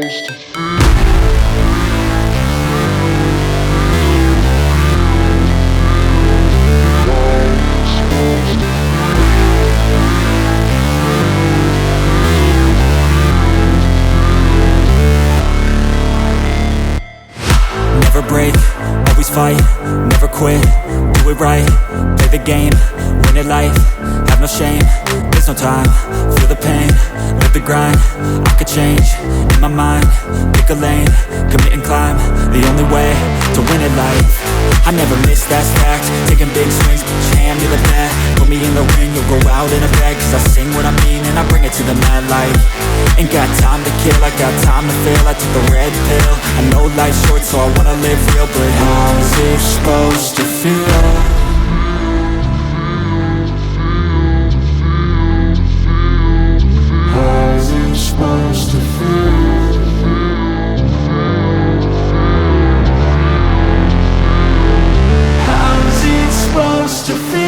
Never break, always fight, never quit, do it right, play the game, win it life, have no shame, there's no time, feel the pain, live the grind, I could change, in my mind, pick a lane, commit and climb, the only way to win it life. I never miss, that's fact, taking big swings, put your hand to the bat, put me in the ring, you'll go out in a bag, cause I sing what I mean and I bring it to the mad light. Ain't got time to kill, I got time to feel, I took the red pill, I know life's short so I wanna live real, but how's it supposed to feel? How's it supposed to feel? How's it supposed to feel?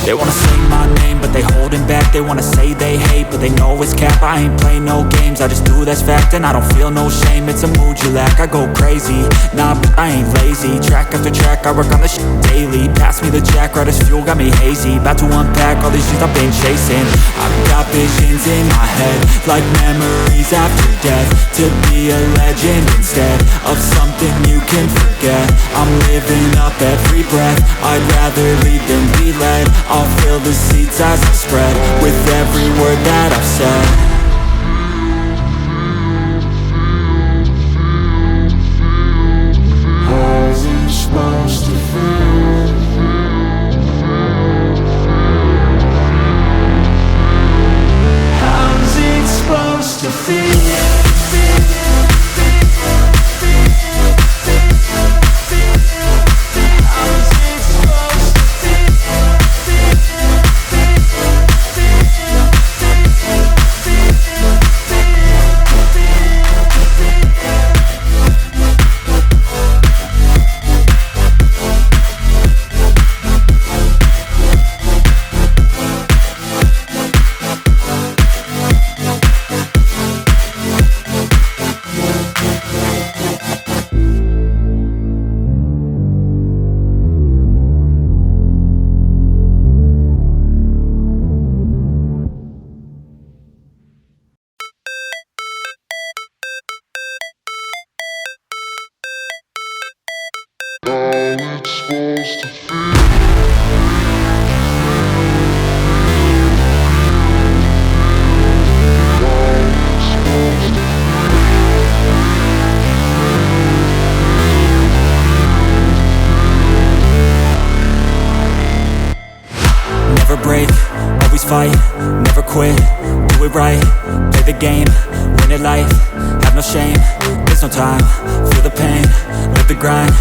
They wanna say my name, but they holding back. They wanna say they hate, but they know it's cap. I ain't play no games, I just do that's fact. And I don't feel no shame, it's a mood you lack. I go crazy, nah, but I ain't lazy. Track after track, I work on this shit daily. Pass me the jack, right as fuel, got me hazy. About to unpack all these things I've been chasing. I've got visions in my head, like memories after death. To be a legend instead of something you can forget. I'm living up every breath, I'd rather lead than be led. I'll fill the seats as I spread with every word that I've said. How's it supposed to feel? How's it supposed to feel? Never break, always fight, never quit, do it right, play the game, win it life, have no shame, there's no time, feel the pain, live the grind,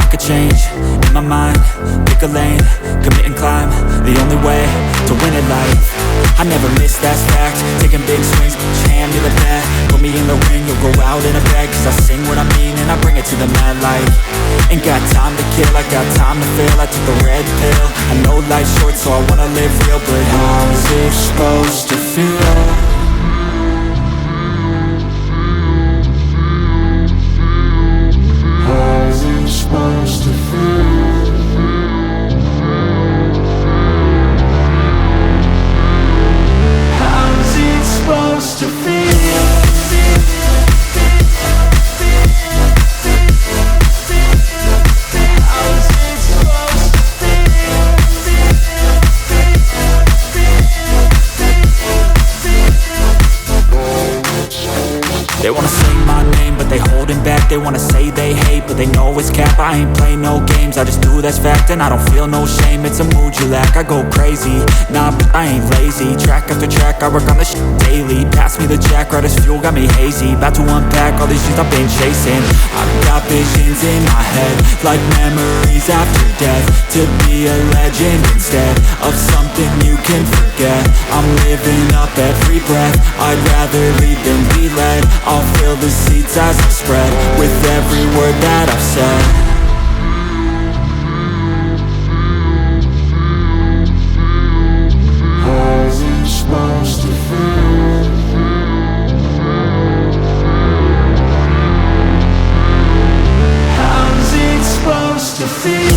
I could change, in my mind, pick a lane, commit and climb, the only way to win it life. I never miss, that's fact, taking big swings, put your hand to the bat, put me in the ring, you'll go out in a bag, cause I sing what I mean and I bring it to the mad light. Ain't got time to kill, I got time to feel, I took the red pill, I know life's short so I wanna live real, but how's it supposed to feel? How's it supposed to feel? How's it supposed to feel? How's it supposed to feel? it's cap. I ain't play no games, I just do that's fact. And I don't feel no shame, it's a mood you lack. I go crazy, nah, but I ain't lazy. Track after track, I work on this shit daily. Pass me the jack, right as fuel, got me hazy. About to unpack all these things I've been chasing. I've got visions in my head, like memories after death. To be a legend instead of something you can forget. I'm living up every breath, I'd rather lead than be led. I'll fill the seats as I spread, with every word that I've said. How's it supposed to feel? How's it supposed to feel?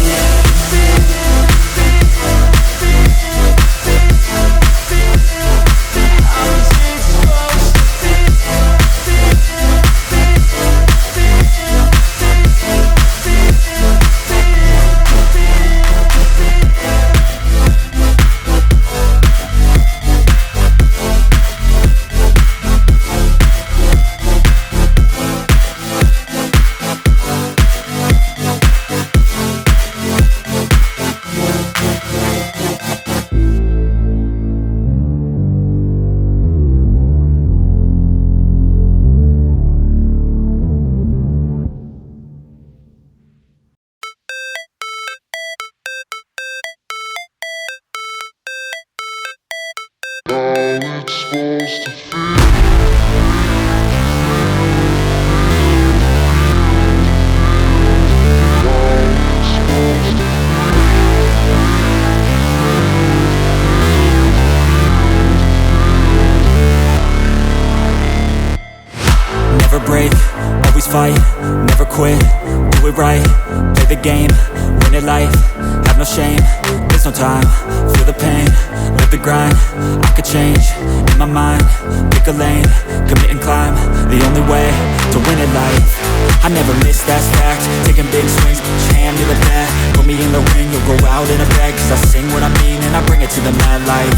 Never break, always fight, never quit, do it right, play the game, win it life, have no shame, there's no time, feel the pain, live the grind, I could change, in my mind, pick a lane, commit and climb, the only way to win it life. I never miss, that's fact, taking big swings, put your hand to the bat, put me in the ring, you'll go out in a bag, cause I sing what I mean and I bring it to the mad light.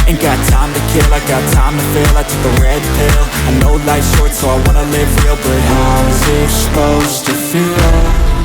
Ain't got time to kill, I got time to feel, I took the red pill, I know life's short so I wanna live real, but how's it supposed to feel?